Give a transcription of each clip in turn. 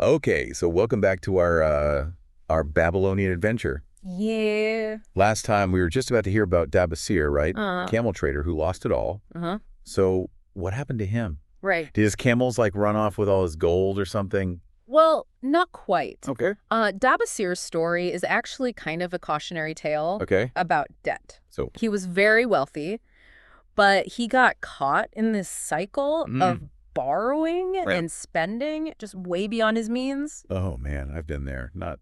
Okay, so welcome back to our Babylonian adventure. Yeah. Last time we were just about to hear about Dabasir, right? Uh, Camel trader who lost it all. uh-huh. So what happened to him? Right. Did his camels like run off with all his gold or something? Well, not quite. Okay. Dabasir's story is actually kind of a cautionary tale Okay. about debt. So He was very wealthy, but he got caught in this cycle of borrowing Right. and spending just way beyond his means. oh man, I've been there. Not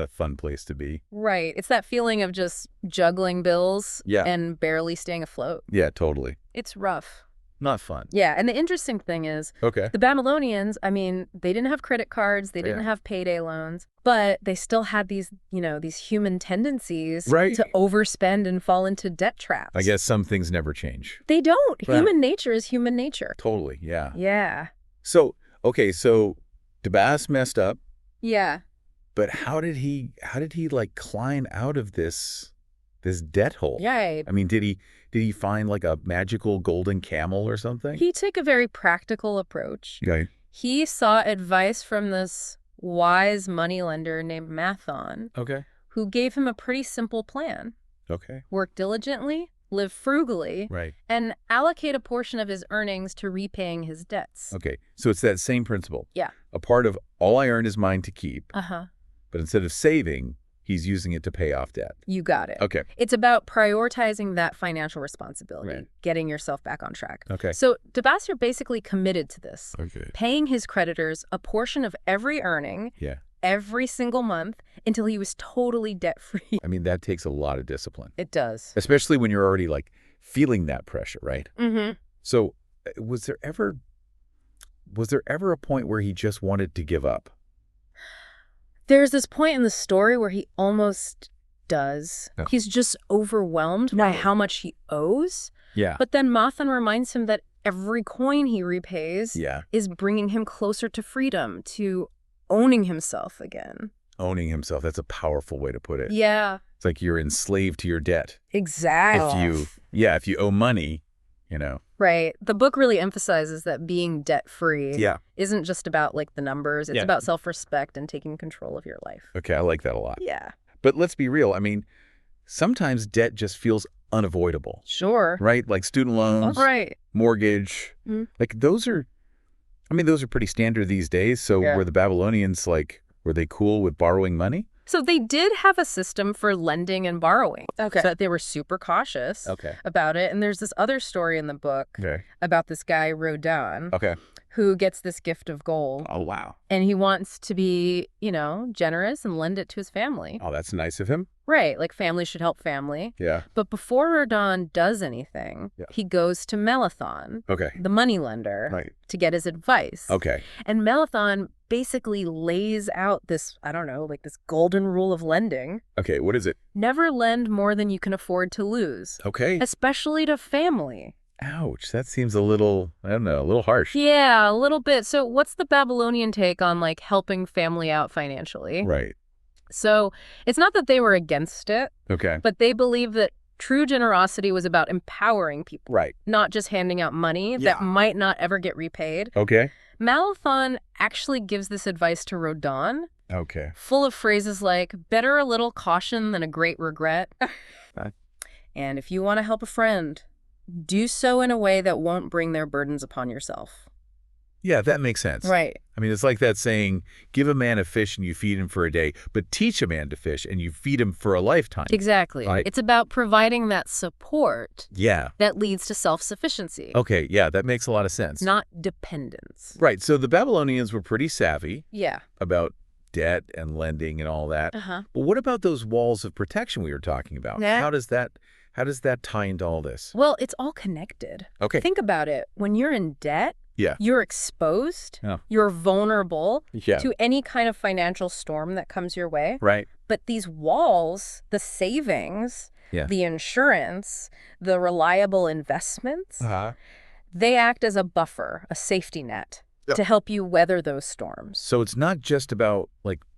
a fun place to be. Right. It's that feeling of just juggling bills Yeah. and barely staying afloat. Yeah, totally. It's rough. Not fun. Yeah, and the interesting thing is, Okay. the Babylonians, I mean, they didn't have credit cards, they didn't Yeah. have payday loans, but they still had these, these human tendencies Right. to overspend and fall into debt traps. I guess some things never change. They don't. Right. Human nature is human nature. Totally, yeah. Yeah. So, okay, so Dabas messed up, Yeah. but how did he like climb out of this debt hole? Yeah. I mean, did he find like a magical golden camel or something? He took a very practical approach. Yeah. He sought advice from this wise moneylender named Mathon, Okay. who gave him a pretty simple plan. Okay. Work diligently, live frugally, Right. and allocate a portion of his earnings to repaying his debts. Okay. So it's that same principle. Yeah. A part of all I earn is mine to keep, Uh-huh. but instead of saving, he's using it to pay off debt. You got it. Okay. It's about prioritizing that financial responsibility, Right. getting yourself back on track. Okay. So Dabasir basically committed to this, Okay. paying his creditors a portion of every earning Yeah. every single month until he was totally debt-free. I mean, that takes a lot of discipline, It does. especially when you're already like feeling that pressure, right? Mm-hmm. So was there ever a point where he just wanted to give up? There's this point in the story where he almost does. Oh. He's just overwhelmed by how much he owes. Yeah. But then Mathan reminds him that every coin he repays Yeah. is bringing him closer to freedom, to owning himself again. Owning himself. That's a powerful way to put it. Yeah, It's like you're enslaved to your debt. exactly. If you owe money, Right. The book really emphasizes that being debt-free Yeah. isn't just about like the numbers. It's Yeah. about self-respect and taking control of your life. Okay, I like that a lot. Yeah. But let's be real. I mean, sometimes debt just feels unavoidable, Sure. right? Like student loans, Right. mortgage. Mm. Like those are pretty standard these days. So Yeah. were the Babylonians were they cool with borrowing money? So they did have a system for lending and borrowing. Okay. So that they were super cautious Okay. about it. And there's this other story in the book Okay. about this guy, Rodin, Okay. who gets this gift of gold. Oh, wow. And he wants to be, generous and lend it to his family. Oh, that's nice of him. Right. Like family should help family. Yeah. But before Rodin does anything, Yeah. he goes to Melathon, Okay. the moneylender, Right. to get his advice. Okay. And Melathon basically lays out this, this golden rule of lending. Okay. What is it? Never lend more than you can afford to lose, Okay. especially to family. Ouch. That seems a little harsh. Yeah, a little bit. So what's the Babylonian take on helping family out financially? Right. So it's not that they were against it, Okay. but they believe that true generosity was about empowering people, Right. not just handing out money Yeah. that might not ever get repaid. Okay. Melathon actually gives this advice to Rodin, Okay. full of phrases like, better a little caution than a great regret. And if you want to help a friend, do so in a way that won't bring their burdens upon yourself. Yeah, that makes sense. Right. I mean, it's like that saying, give a man a fish and you feed him for a day, but teach a man to fish and you feed him for a lifetime. Exactly. Right. It's about providing that support Yeah. that leads to self-sufficiency, Okay. Yeah, that makes a lot of sense. not dependence. Right. So the Babylonians were pretty savvy Yeah. about debt and lending and all that. Uh-huh. But what about those walls of protection we were talking about? Yeah. How does that tie into all this? Well, it's all connected. Okay. Think about it. When you're in debt, Yeah. you're exposed, Yeah. you're vulnerable Yeah. to any kind of financial storm that comes your way. Right. But these walls, the savings, Yeah. the insurance, the reliable investments, Uh-huh. they act as a buffer, a safety net Yep. to help you weather those storms. So it's not just about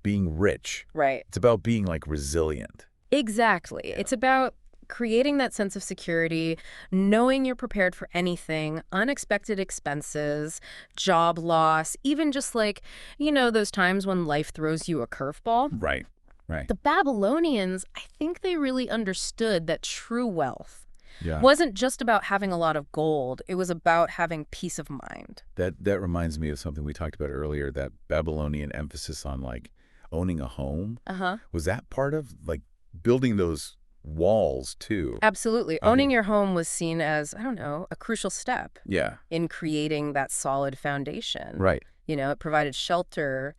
being rich. Right. It's about being resilient. Exactly. It's about creating that sense of security, knowing you're prepared for anything, unexpected expenses, job loss, even just like, those times when life throws you a curveball. Right, right. The Babylonians, I think they really understood that true wealth Yeah. wasn't just about having a lot of gold. It was about having peace of mind. That reminds me of something we talked about earlier, that Babylonian emphasis on like owning a home. Uh-huh. Was that part of like building those walls too? Absolutely. Owning your home was seen as, I don't know, a crucial step Yeah. in creating that solid foundation. Right. It provided shelter,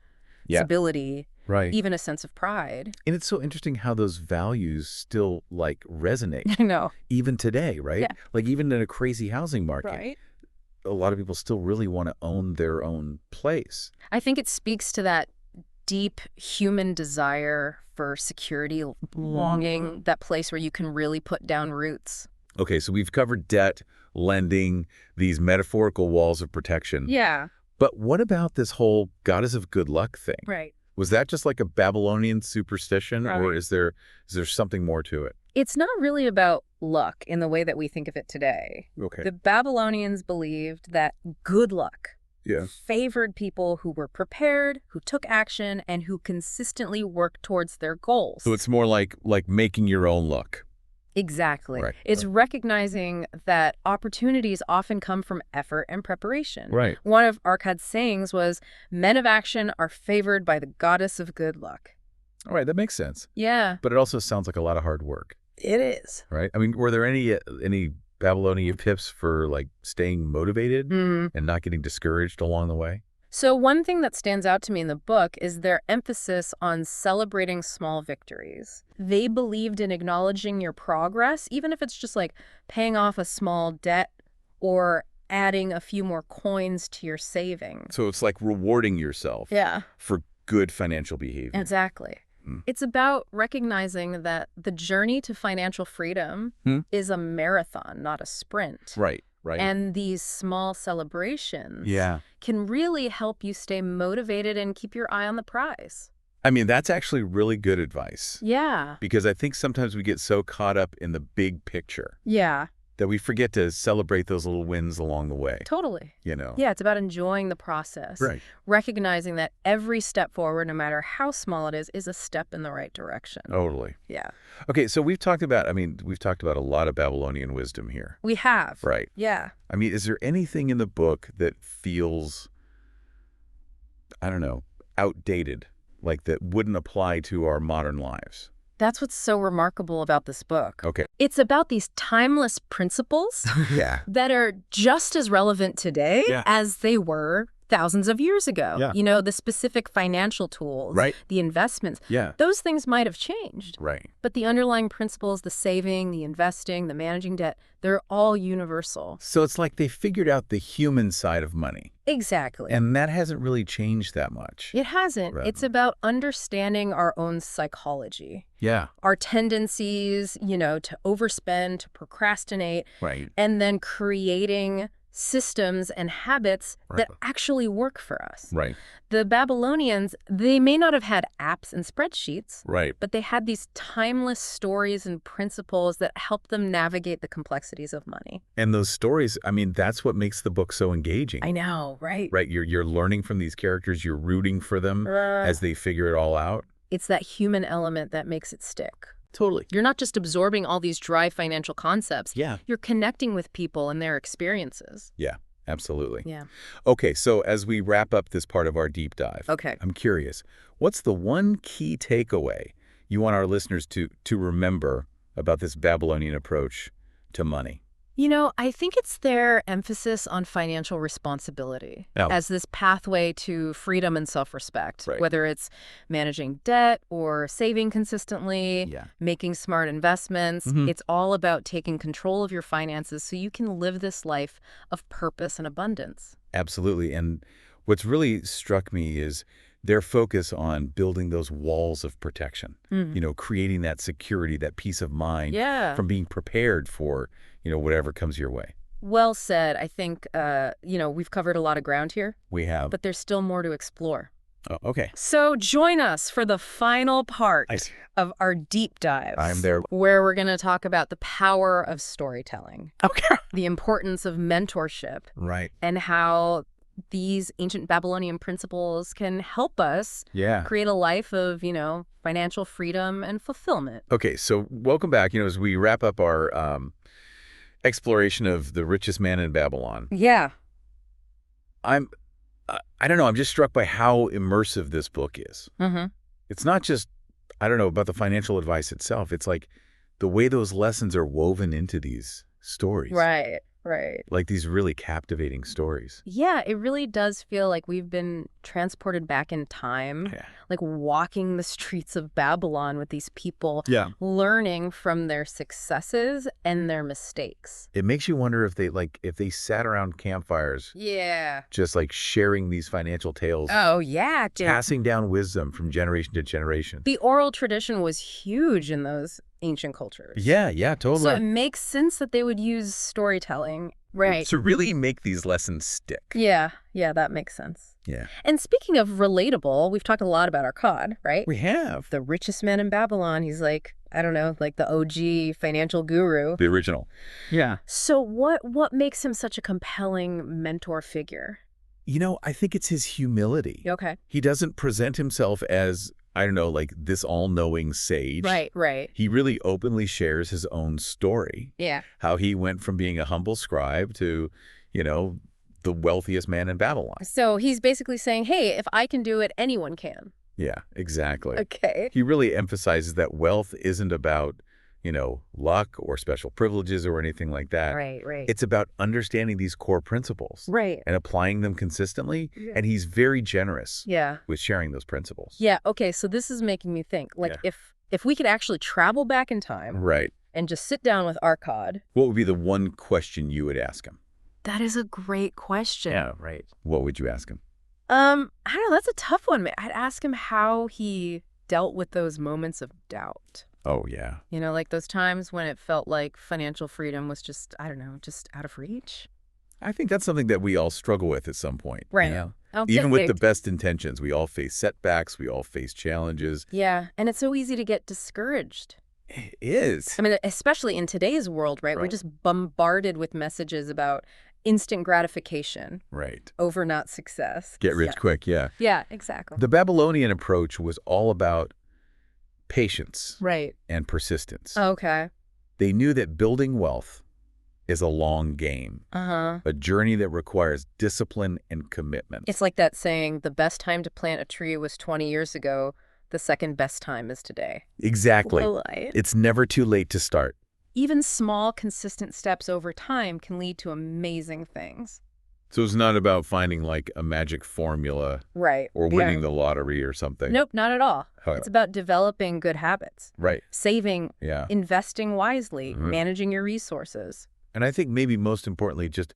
Yeah. stability, Right. even a sense of pride. And it's so interesting how those values still like resonate I know. even today, right? Yeah. Like even in a crazy housing market, Right. a lot of people still really want to own their own place. I think it speaks to that deep human desire for security, longing, that place where you can really put down roots. Okay, so we've covered debt, lending, these metaphorical walls of protection. Yeah. But what about this whole goddess of good luck thing? Right. Was that just like a Babylonian superstition, or Right. is there something more to it? It's not really about luck in the way that we think of it today. Okay. The Babylonians believed that good luck Yeah. favored people who were prepared, who took action, and who consistently worked towards their goals. So it's more like making your own luck. Exactly. Right. It's recognizing that opportunities often come from effort and preparation. Right. One of Arkad's sayings was, "Men of action are favored by the goddess of good luck." All right, that makes sense. Yeah, But it also sounds like a lot of hard work, it is. right? I mean, were there any Babylonian tips for like staying motivated and not getting discouraged along the way? So one thing that stands out to me in the book is their emphasis on celebrating small victories. They believed in acknowledging your progress, even if it's just like paying off a small debt or adding a few more coins to your savings. So it's like rewarding yourself Yeah, for good financial behavior. exactly. It's about recognizing that the journey to financial freedom is a marathon, not a sprint. Right, right. And these small celebrations Yeah. can really help you stay motivated and keep your eye on the prize. I mean, that's actually really good advice, Yeah. because I think sometimes we get so caught up in the big picture Yeah, that we forget to celebrate those little wins along the way, totally. you know? Yeah, it's about enjoying the process. Right. Recognizing that every step forward, no matter how small it is a step in the right direction. Totally. Yeah. Okay, so we've talked about a lot of Babylonian wisdom here. We have. Right. Yeah. I mean, is there anything in the book that feels, I don't know, outdated, like that wouldn't apply to our modern lives? That's what's so remarkable about this book. Okay. It's about these timeless principles Yeah. that are just as relevant today Yeah. as they were thousands of years ago. Yeah. The specific financial tools, Right. the investments, Yeah. those things might have changed. Right. But the underlying principles, the saving, the investing, the managing debt, they're all universal. So it's like they figured out the human side of money, Exactly. and that hasn't really changed that much. It hasn't. Right. It's about understanding our own psychology, Yeah. our tendencies, to overspend, to procrastinate, Right. and then creating systems and habits that actually work for us. Right. The Babylonians, they may not have had apps and spreadsheets, Right. but they had these timeless stories and principles that helped them navigate the complexities of money. And those stories, I mean, that's what makes the book so engaging. I know, right? Right. You're learning from these characters. You're rooting for them as they figure it all out. It's that human element that makes it stick. Totally. You're not just absorbing all these dry financial concepts. Yeah. You're connecting with people and their experiences. Yeah, absolutely. Yeah. Okay, so as we wrap up this part of our deep dive, Okay. I'm curious, what's the one key takeaway you want our listeners to remember about this Babylonian approach to money? I think it's their emphasis on financial responsibility Oh. as this pathway to freedom and self-respect, Right. whether it's managing debt or saving consistently, Yeah. making smart investments. Mhm. It's all about taking control of your finances so you can live this life of purpose and abundance. Absolutely. And what's really struck me is their focus on building those walls of protection, creating that security, that peace of mind Yeah. from being prepared for, whatever comes your way. Well said. I think, we've covered a lot of ground here, We have. but there's still more to explore. Oh, okay. So join us for the final part I see. of our deep dive. I'm there. Where we're going to talk about the power of storytelling, Okay. the importance of mentorship, Right. and how these ancient Babylonian principles can help us Yeah. create a life of, financial freedom and fulfillment. Okay, so welcome back. As we wrap up our exploration of the richest man in Babylon, Yeah. I don't know, I'm just struck by how immersive this book is. Mm-hmm. It's not just, I don't know, about the financial advice itself. It's like the way those lessons are woven into these stories. Right. Like these really captivating stories. Yeah, it really does feel like we've been transported back in time, Yeah. like walking the streets of Babylon with these people, Yeah. learning from their successes and their mistakes. It makes you wonder if they sat around campfires, Yeah. just like sharing these financial tales, Oh, yeah. passing down wisdom from generation to generation. The oral tradition was huge in those ancient cultures. Yeah, totally. So it makes sense that they would use storytelling. Right. To really make these lessons stick. Yeah, that makes sense. Yeah. And speaking of relatable, we've talked a lot about Akkad, right? We have. The richest man in Babylon. He's like, I don't know, like the OG financial guru. The original. Yeah. So what makes him such a compelling mentor figure? I think it's his humility. Okay. He doesn't present himself as, I don't know, like this all-knowing sage. Right. He really openly shares his own story. Yeah. How he went from being a humble scribe to, the wealthiest man in Babylon. So he's basically saying, hey, if I can do it, anyone can. Yeah, exactly. Okay. He really emphasizes that wealth isn't about, luck or special privileges or anything like that. Right. It's about understanding these core principles. Right. And applying them consistently. Yeah. And he's very generous Yeah. with sharing those principles. Yeah. Okay. So this is making me think, like, if we could actually travel back in time Right. and just sit down with Akkad. What would be the one question you would ask him? That is a great question. Yeah, right. What would you ask him? I don't know. That's a tough one. I'd ask him how he dealt with those moments of doubt. Oh, yeah. Like those times when it felt like financial freedom was just, I don't know, just out of reach. I think that's something that we all struggle with at some point. Right. Even with the best intentions, we all face setbacks. We all face challenges. Yeah. And it's so easy to get discouraged. It is. I mean, especially in today's world, right? We're just bombarded with messages about instant gratification. Right. Over not success. Get rich quick, yeah. Yeah, exactly. The Babylonian approach was all about patience. Right. And persistence. Okay. They knew that building wealth is a long game. Uh-huh. A journey that requires discipline and commitment. It's like that saying, the best time to plant a tree was 20 years ago. The second best time is today. Exactly. Well, it's never too late to start. Even small, consistent steps over time can lead to amazing things. So it's not about finding like a magic formula. Right. Or winning the lottery or something. Nope, not at all. Oh. It's about developing good habits. Right. Saving, Yeah. investing wisely, managing your resources. And I think maybe most importantly, just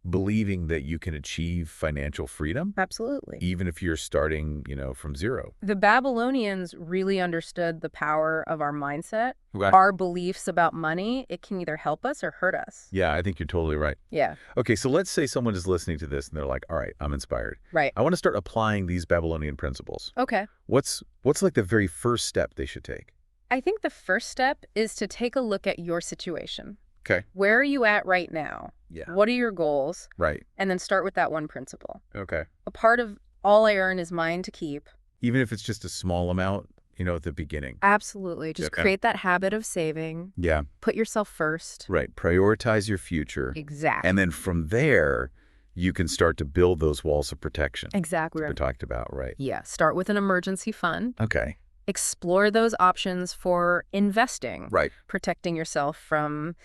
believing that you can achieve financial freedom. Absolutely. Even if you're starting, from zero. The Babylonians really understood the power of our mindset, Okay. our beliefs about money. It can either help us or hurt us. Yeah, I think you're totally right. Yeah. Okay, so let's say someone is listening to this and they're like, all right, I'm inspired. Right. I want to start applying these Babylonian principles. Okay. What's like the very first step they should take? I think the first step is to take a look at your situation. Okay. Where are you at right now? Yeah. What are your goals? Right. And then start with that one principle. Okay. A part of all I earn is mine to keep. Even if it's just a small amount, at the beginning. Absolutely. Just create that habit of saving. Yeah. Put yourself first. Right. Prioritize your future. Exactly. And then from there, you can start to build those walls of protection. Exactly. We talked about, right? Yeah. Start with an emergency fund. Okay. Explore those options for investing. Right. Protecting yourself from,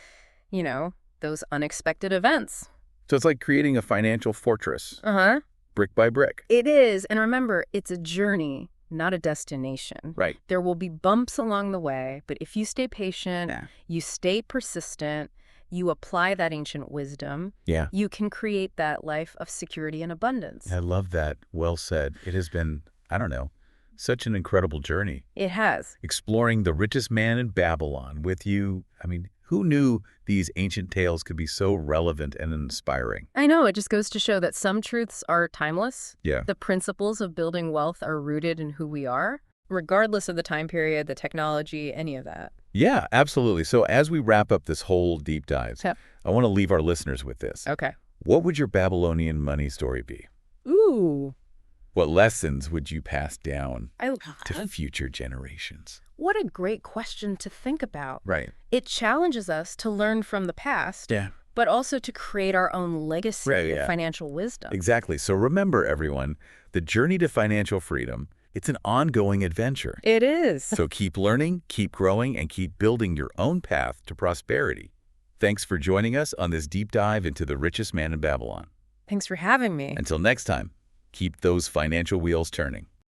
those unexpected events. So it's like creating a financial fortress. Uh-huh. Brick by brick. It is. And remember, it's a journey, not a destination. Right. There will be bumps along the way, but if you stay patient, you stay persistent, you apply that ancient wisdom, you can create that life of security and abundance. I love that. Well said. It has been, I don't know, such an incredible journey. It has. Exploring the richest man in Babylon with you. I mean, Who knew these ancient tales could be so relevant and inspiring? I know, it just goes to show that some truths are timeless. Yeah. The principles of building wealth are rooted in who we are, regardless of the time period, the technology, any of that. Yeah, absolutely. So as we wrap up this whole deep dive, Yep. I want to leave our listeners with this. Okay. What would your Babylonian money story be? Ooh. What lessons would you pass down I to future generations? What a great question to think about. Right. It challenges us to learn from the past, Yeah. but also to create our own legacy Right, of yeah. financial wisdom. Exactly. So remember, everyone, the journey to financial freedom, it's an ongoing adventure. It is. So keep learning, keep growing, and keep building your own path to prosperity. Thanks for joining us on this deep dive into the richest man in Babylon. Thanks for having me. Until next time, keep those financial wheels turning.